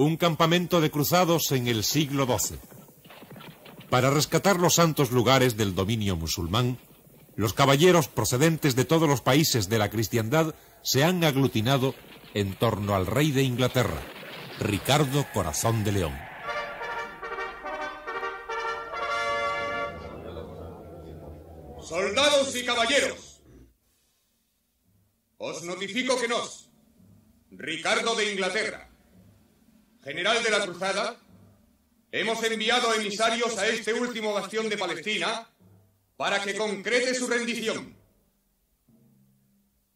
un campamento de cruzados en el siglo XII. Para rescatar los santos lugares del dominio musulmán, los caballeros procedentes de todos los países de la cristiandad se han aglutinado en torno al rey de Inglaterra, Ricardo Corazón de León. Soldados y caballeros, os notifico que nos, Ricardo de Inglaterra, general de la cruzada, hemos enviado emisarios a este último bastión de Palestina para que concrete su rendición.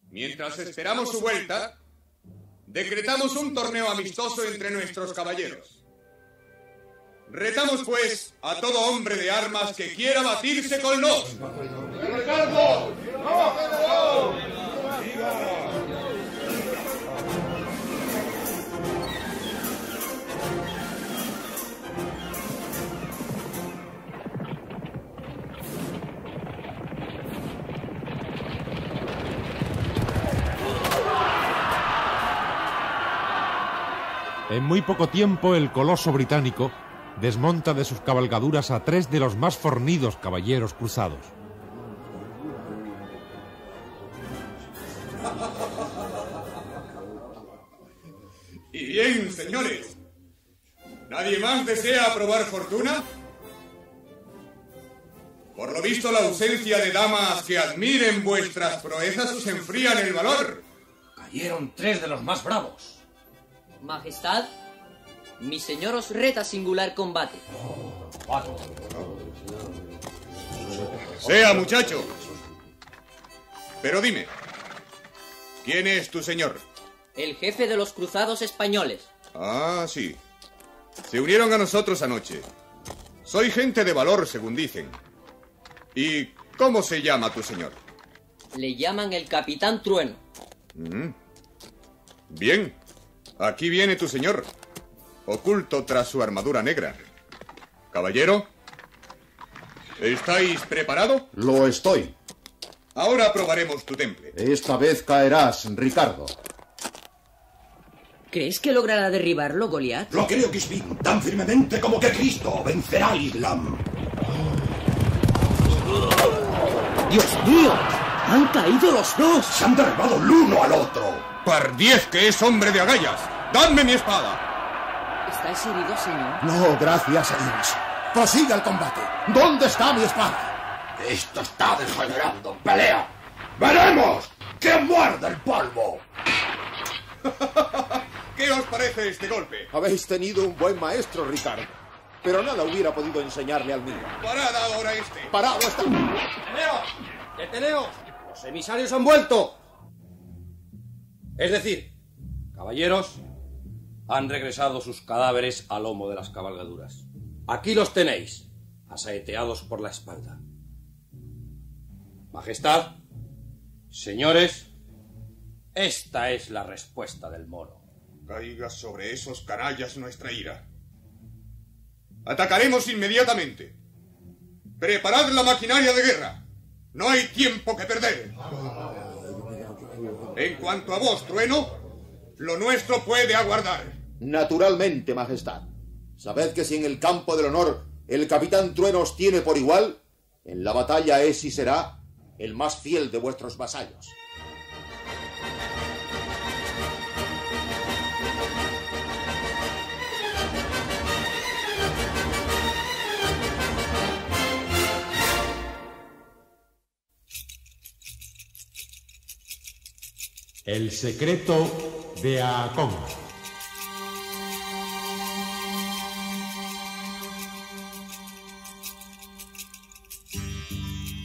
Mientras esperamos su vuelta, decretamos un torneo amistoso entre nuestros caballeros. Retamos, pues, a todo hombre de armas que quiera batirse con los... ¡Ricardo! En muy poco tiempo, el coloso británico desmonta de sus cabalgaduras a 3 de los más fornidos caballeros cruzados. Y bien, señores, ¿nadie más desea probar fortuna? Por lo visto, la ausencia de damas que admiren vuestras proezas os enfrían el valor. Cayeron 3 de los más bravos. Majestad, mi señor os reta a singular combate. Sea, muchacho. Pero dime, ¿quién es tu señor? El jefe de los cruzados españoles. Ah, sí. Se unieron a nosotros anoche. Soy gente de valor, según dicen. ¿Y cómo se llama tu señor? Le llaman el Capitán Trueno. Bien. Aquí viene tu señor, oculto tras su armadura negra. Caballero, ¿estáis preparado? Lo estoy. Ahora probaremos tu temple. Esta vez caerás, Ricardo. ¿Crees que logrará derribarlo, Goliat? Lo creo, Kisbin, tan firmemente como que Cristo vencerá al Islam. ¡Dios mío! ¡Han caído los dos! Se han derribado el uno al otro. ¡Pardiez, que es hombre de agallas! ¡Dadme mi espada! ¿Estáis herido, señor? No, gracias a Dios. Prosiga el combate. ¿Dónde está mi espada? Esto está degenerando. ¡Pelea! ¡Veremos quién muerde el polvo! ¿Qué os parece este golpe? Habéis tenido un buen maestro, Ricardo. Pero nada hubiera podido enseñarle al mío. ¡Parad ahora este! ¡Parado está! ¡Deteneos! ¡Deteneos! ¡Los emisarios han vuelto! Es decir, caballeros, han regresado sus cadáveres al lomo de las cabalgaduras. Aquí los tenéis, asaeteados por la espalda. Majestad, señores, esta es la respuesta del moro. Caiga sobre esos canallas nuestra ira. Atacaremos inmediatamente. Preparad la maquinaria de guerra. No hay tiempo que perder. En cuanto a vos, Trueno, lo nuestro puede aguardar. Naturalmente, Majestad. Sabed que si en el campo del honor el Capitán Trueno os tiene por igual, en la batalla es y será el más fiel de vuestros vasallos. El secreto de Aacón.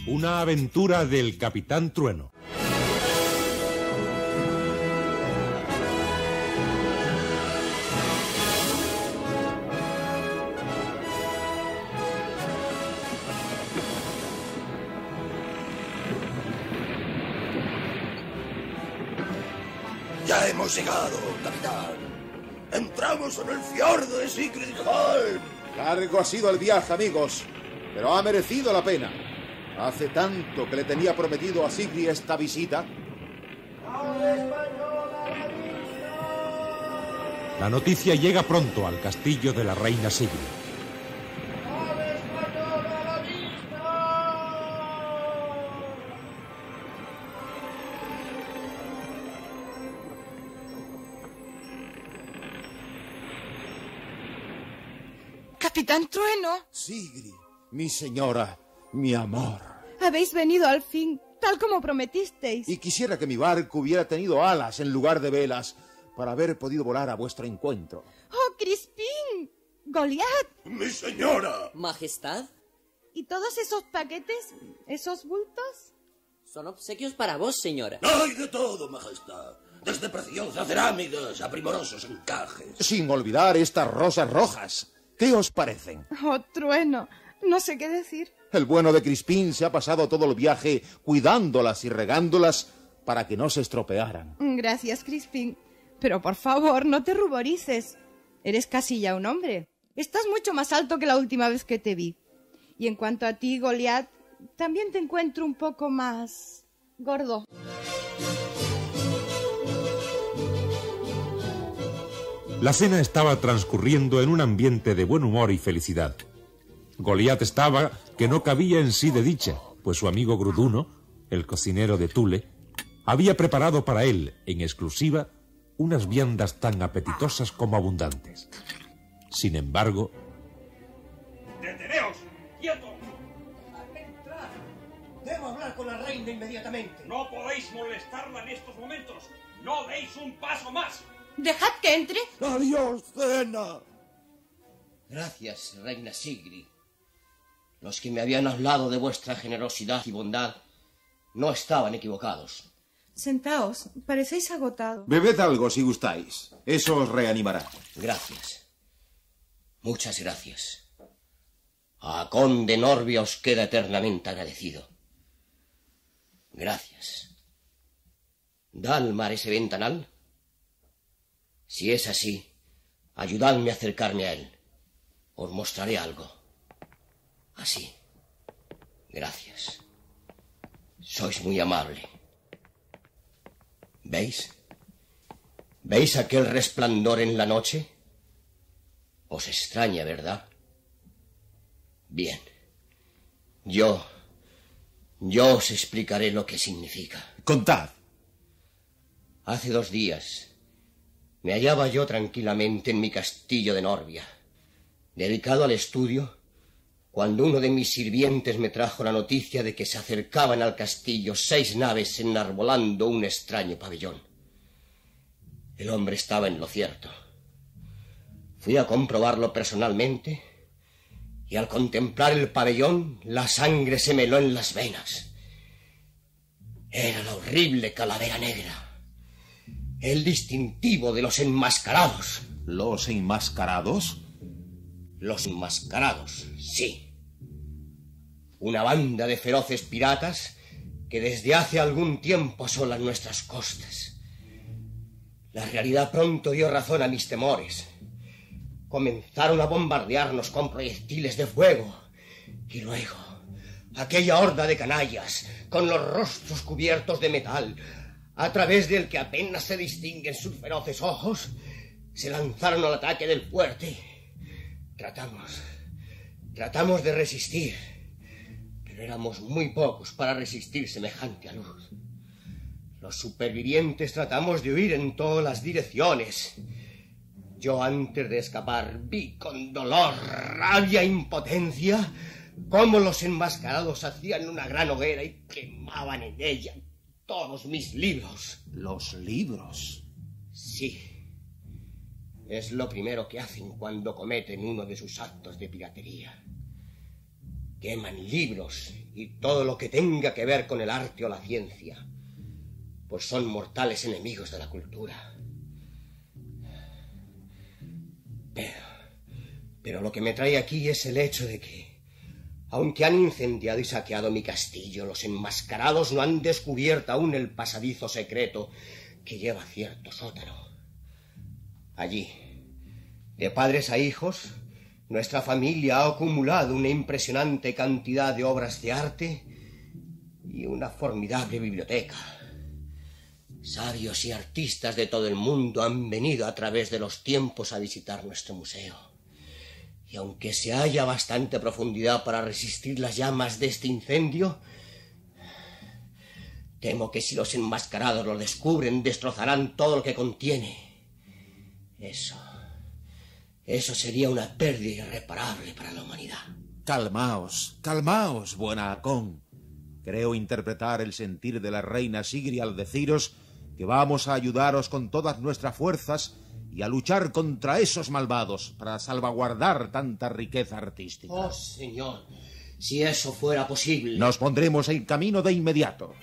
Una aventura del Capitán Trueno. Ya hemos llegado, capitán. Entramos en el fiordo de Sigridholm. Largo ha sido el viaje, amigos, pero ha merecido la pena. Hace tanto que le tenía prometido a Sigrid esta visita. La noticia llega pronto al castillo de la reina Sigrid. Capitán Trueno. Sigrid, mi señora, mi amor. Habéis venido al fin, tal como prometisteis. Y quisiera que mi barco hubiera tenido alas en lugar de velas para haber podido volar a vuestro encuentro. ¡Oh, Crispín! ¡Goliat! ¡Mi señora! Majestad, ¿Y todos esos paquetes, esos bultos? son obsequios para vos, señora. ¡Hay de todo, majestad! Desde preciosas cerámicas a primorosos encajes. Sin olvidar estas rosas rojas. ¿Qué os parecen? ¡Oh, Trueno! No sé qué decir. El bueno de Crispín se ha pasado todo el viaje cuidándolas y regándolas para que no se estropearan. Gracias, Crispín. Pero por favor, no te ruborices. Eres casi ya un hombre. Estás mucho más alto que la última vez que te vi. Y en cuanto a ti, Goliat, también te encuentro un poco más gordo. La cena estaba transcurriendo en un ambiente de buen humor y felicidad. Goliat estaba que no cabía en sí de dicha, pues su amigo Gruduno, el cocinero de Thule, había preparado para él, en exclusiva, unas viandas tan apetitosas como abundantes. Sin embargo... ¡Deteneos! ¡Quieto! ¡Entrad! Debo hablar con la reina inmediatamente. No podéis molestarla en estos momentos. No deis un paso más. ¡Dejad que entre! ¡Adiós, cena! Gracias, reina Sigrid. Los que me habían hablado de vuestra generosidad y bondad no estaban equivocados. Sentaos, parecéis agotado. Bebed algo si gustáis. Eso os reanimará. Gracias. Muchas gracias. A Conde Norbia os queda eternamente agradecido. Gracias. ¿Da al mar ese ventanal? Si es así, ayudadme a acercarme a él. Os mostraré algo. Así. Gracias. Sois muy amable. ¿Veis? ¿Veis aquel resplandor en la noche? Os extraña, ¿verdad? Bien. Yo os explicaré lo que significa. Contad. Hace 2 días me hallaba yo tranquilamente en mi castillo de Norbia, dedicado al estudio, cuando uno de mis sirvientes me trajo la noticia de que se acercaban al castillo 6 naves enarbolando un extraño pabellón. El hombre estaba en lo cierto. Fui a comprobarlo personalmente y al contemplar el pabellón la sangre se me heló en las venas. Era la horrible calavera negra, el distintivo de los enmascarados. ¿Los enmascarados? Los enmascarados, sí. Una banda de feroces piratas que desde hace algún tiempo asolan nuestras costas. La realidad pronto dio razón a mis temores. Comenzaron a bombardearnos con proyectiles de fuego. Y luego, aquella horda de canallas, con los rostros cubiertos de metal, a través del que apenas se distinguen sus feroces ojos, se lanzaron al ataque del fuerte. Tratamos de resistir, pero éramos muy pocos para resistir semejante luz. Los supervivientes tratamos de huir en todas las direcciones. Yo, antes de escapar, vi con dolor, rabia e impotencia cómo los enmascarados hacían una gran hoguera y quemaban en ella todos mis libros. ¿Los libros? Sí. Es lo primero que hacen cuando cometen uno de sus actos de piratería. Queman libros y todo lo que tenga que ver con el arte o la ciencia, pues son mortales enemigos de la cultura. Pero lo que me trae aquí es el hecho de que, aunque han incendiado y saqueado mi castillo, los enmascarados no han descubierto aún el pasadizo secreto que lleva a cierto sótano. Allí, de padres a hijos, nuestra familia ha acumulado una impresionante cantidad de obras de arte y una formidable biblioteca. Sabios y artistas de todo el mundo han venido a través de los tiempos a visitar nuestro museo. Y aunque se halla bastante profundidad para resistir las llamas de este incendio, temo que si los enmascarados lo descubren, destrozarán todo lo que contiene. Eso sería una pérdida irreparable para la humanidad. Calmaos, calmaos, buena Hakon. Creo interpretar el sentir de la reina Sigrid al deciros que vamos a ayudaros con todas nuestras fuerzas y a luchar contra esos malvados para salvaguardar tanta riqueza artística. Oh, señor, si eso fuera posible. Nos pondremos en camino de inmediato.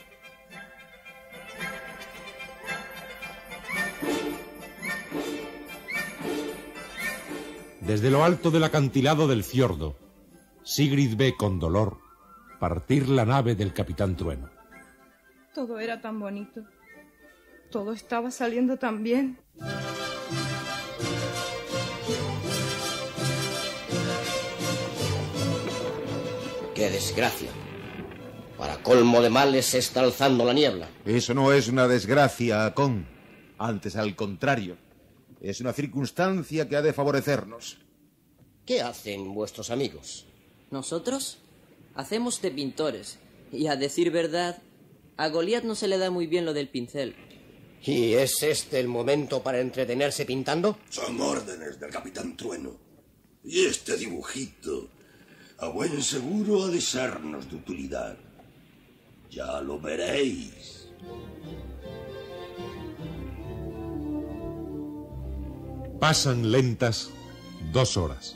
Desde lo alto del acantilado del fiordo, Sigrid ve con dolor partir la nave del Capitán Trueno. Todo era tan bonito. Todo estaba saliendo tan bien. ¡Qué desgracia! Para colmo de males se está alzando la niebla. Eso no es una desgracia, Hakon. Antes, al contrario. Es una circunstancia que ha de favorecernos. ¿Qué hacen vuestros amigos? Nosotros hacemos de pintores. Y a decir verdad, a Goliat no se le da muy bien lo del pincel. ¿Y es este el momento para entretenerse pintando? Son órdenes del Capitán Trueno. Y este dibujito, a buen seguro, ha de sernos de utilidad. Ya lo veréis. Pasan lentas 2 horas.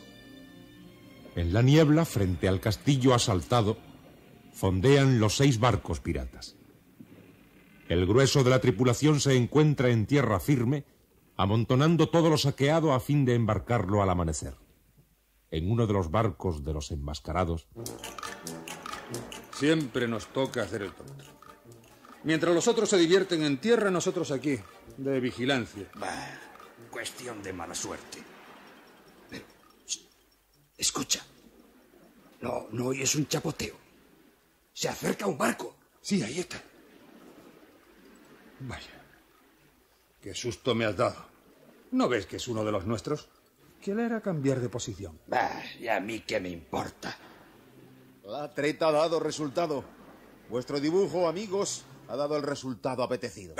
En la niebla, frente al castillo asaltado, fondean los 6 barcos piratas. El grueso de la tripulación se encuentra en tierra firme, amontonando todo lo saqueado a fin de embarcarlo al amanecer. En uno de los barcos de los enmascarados... Siempre nos toca hacer el tonto. Mientras los otros se divierten en tierra, nosotros aquí, de vigilancia. Bah, cuestión de mala suerte. Pero, escucha. No oyes un chapoteo. Se acerca un barco. Sí, ahí está. Vaya. Qué susto me has dado. ¿No ves que es uno de los nuestros? ¿Qué le hará cambiar de posición? Bah, ¿y a mí qué me importa? La treta ha dado resultado. Vuestro dibujo, amigos, ha dado el resultado apetecido.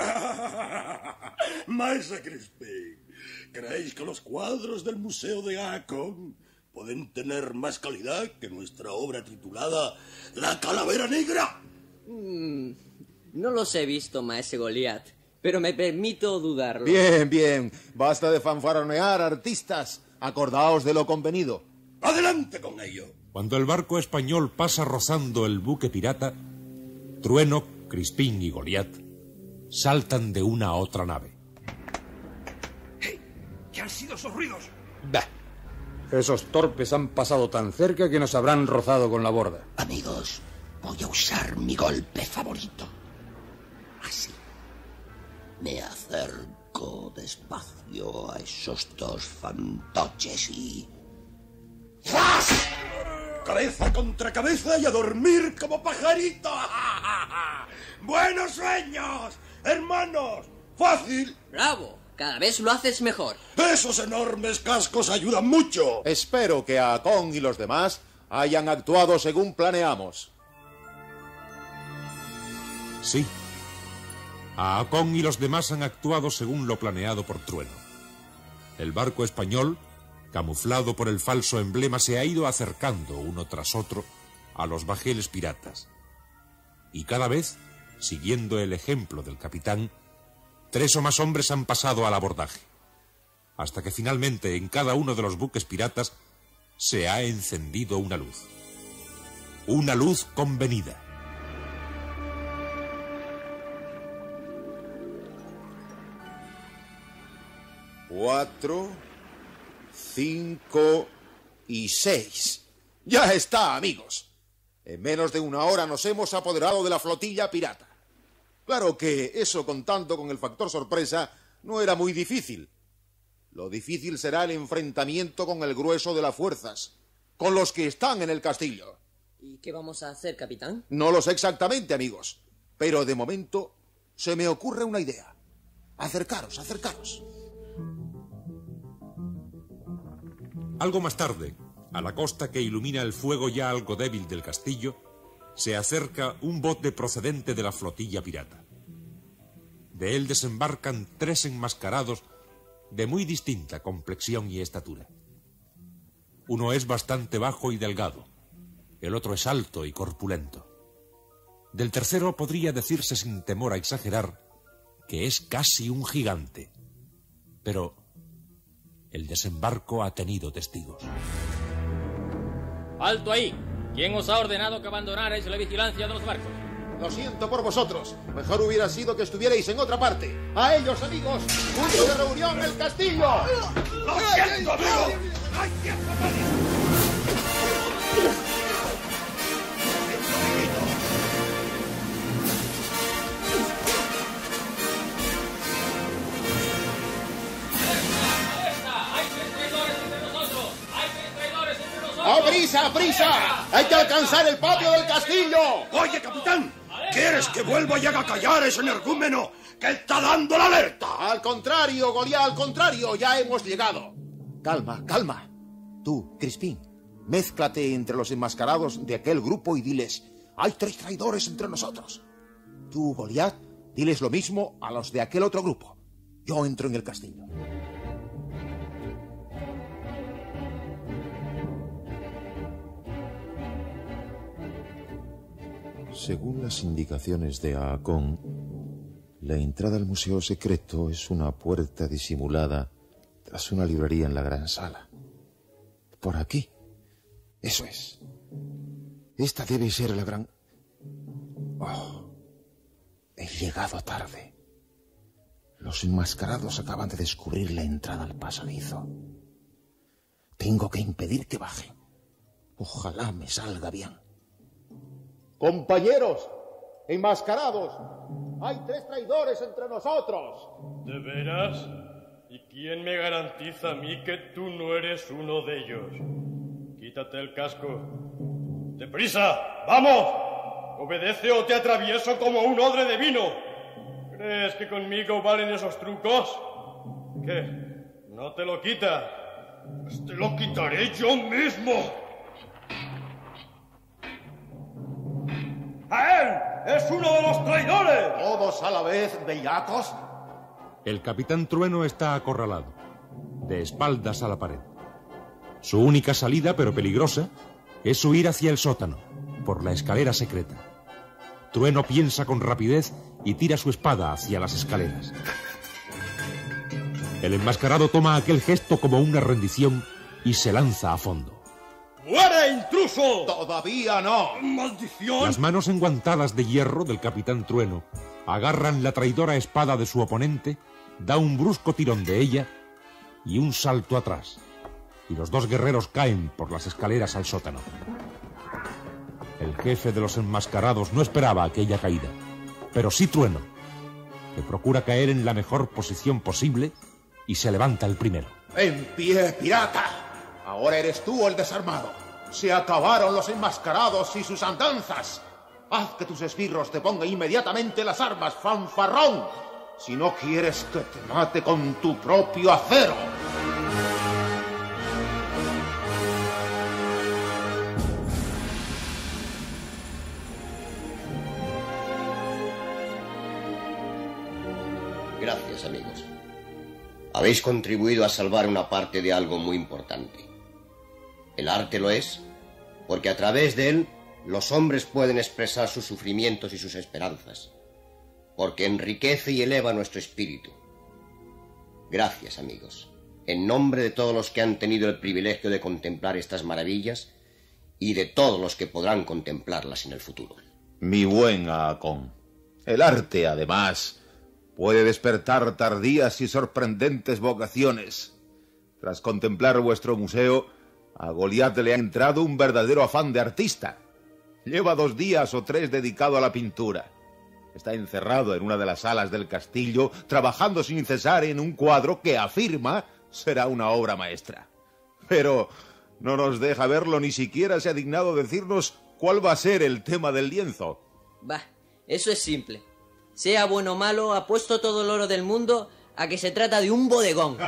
Maese Crispin, ¿creéis que los cuadros del Museo de Hakon pueden tener más calidad que nuestra obra titulada La Calavera Negra? No los he visto, maese Goliat, pero me permito dudarlo. Bien, bien. Basta de fanfaronear, artistas. Acordaos de lo convenido. ¡Adelante con ello! Cuando el barco español pasa rozando el buque pirata, Trueno, Crispín y Goliat saltan de una a otra nave. ¡Hey! ¿Qué han sido esos ruidos? Bah. Esos torpes han pasado tan cerca que nos habrán rozado con la borda. Amigos, voy a usar mi golpe favorito. Así. Me acerco despacio a esos 2 fantoches y... ¡zas! Cabeza contra cabeza y a dormir como pajarito. ¡Buenos sueños, hermanos! ¡Fácil! ¡Bravo! Cada vez lo haces mejor. Esos enormes cascos ayudan mucho. Espero que Hakon y los demás hayan actuado según planeamos. Sí. Hakon y los demás han actuado según lo planeado por Trueno. El barco español, camuflado por el falso emblema, se ha ido acercando uno tras otro a los bajeles piratas. Y cada vez, siguiendo el ejemplo del capitán, 3 o más hombres han pasado al abordaje, hasta que finalmente en cada uno de los buques piratas se ha encendido una luz. Una luz convenida. Cuatro, 5 y 6. ¡Ya está, amigos! En menos de 1 hora nos hemos apoderado de la flotilla pirata. Claro que eso, contando con el factor sorpresa, no era muy difícil. Lo difícil será el enfrentamiento con el grueso de las fuerzas, con los que están en el castillo. ¿Y qué vamos a hacer, capitán? No lo sé exactamente, amigos, pero de momento Se me ocurre una idea. Acercaros, acercaros. Algo más tarde, a la costa que ilumina el fuego ya algo débil del castillo, se acerca un bote procedente de la flotilla pirata. De él desembarcan 3 enmascarados de muy distinta complexión y estatura. Uno es bastante bajo y delgado, el otro es alto y corpulento. Del tercero podría decirse sin temor a exagerar que es casi un gigante, pero el desembarco ha tenido testigos. ¡Alto ahí! ¿Quién os ha ordenado que abandonarais la vigilancia de los barcos? Lo siento por vosotros. Mejor hubiera sido que estuvierais en otra parte. ¡A ellos, amigos! ¡Punto de reunión en el castillo! ¡Lo siento, amigo! ¡No hay tiempo para ¡A prisa, a prisa! ¡Hay que alcanzar el patio del castillo! Oye, capitán, ¿quieres que vuelva y haga callar a ese energúmeno que está dando la alerta? Al contrario, Goliat, al contrario, ya hemos llegado. Calma, calma. Tú, Crispín, mézclate entre los enmascarados de aquel grupo y diles: hay 3 traidores entre nosotros. Tú, Goliat, diles lo mismo a los de aquel otro grupo. Yo entro en el castillo. Según las indicaciones de Haakon, la entrada al museo secreto es una puerta disimulada tras una librería en la gran sala. Por aquí. Eso es. Esta debe ser la gran... Oh, he llegado tarde. Los enmascarados acaban de descubrir la entrada al pasadizo. Tengo que impedir que baje. Ojalá me salga bien. Compañeros, enmascarados, hay 3 traidores entre nosotros. ¿De veras? ¿Y quién me garantiza a mí que tú no eres uno de ellos? Quítate el casco. ¡Deprisa! ¡Vamos! Obedece o te atravieso como un odre de vino. ¿Crees que conmigo valen esos trucos? ¿Qué? ¿No te lo quita? Pues te lo quitaré yo mismo. ¡A él! ¡Es uno de los traidores! ¿Todos a la vez, bellacos? El capitán Trueno está acorralado, de espaldas a la pared. Su única salida, pero peligrosa, es huir hacia el sótano, por la escalera secreta. Trueno piensa con rapidez y tira su espada hacia las escaleras. El enmascarado toma aquel gesto como una rendición y se lanza a fondo. ¡Muere, intruso! ¡Todavía no! ¡Maldición! Las manos enguantadas de hierro del capitán Trueno agarran la traidora espada de su oponente, da un brusco tirón de ella y un salto atrás. Y los 2 guerreros caen por las escaleras al sótano. El jefe de los enmascarados no esperaba aquella caída, pero sí Trueno, que procura caer en la mejor posición posible y se levanta el primero. ¡En pie, pirata! Ahora eres tú el desarmado. Se acabaron los enmascarados y sus andanzas. Haz que tus esbirros te pongan inmediatamente las armas, fanfarrón, si no quieres que te mate con tu propio acero. Gracias, amigos. Habéis contribuido a salvar una parte de algo muy importante. El arte lo es, porque a través de él los hombres pueden expresar sus sufrimientos y sus esperanzas, porque enriquece y eleva nuestro espíritu. Gracias, amigos, en nombre de todos los que han tenido el privilegio de contemplar estas maravillas y de todos los que podrán contemplarlas en el futuro. Mi buen Haakon, el arte, además, puede despertar tardías y sorprendentes vocaciones. Tras contemplar vuestro museo, a Goliat le ha entrado un verdadero afán de artista. Lleva 2 días o 3 dedicado a la pintura. Está encerrado en una de las salas del castillo, trabajando sin cesar en un cuadro que afirma será una obra maestra. Pero no nos deja verlo, ni siquiera se ha dignado decirnos cuál va a ser el tema del lienzo. Bah, eso es simple. sea bueno o malo, apuesto todo el oro del mundo a que se trata de un bodegón.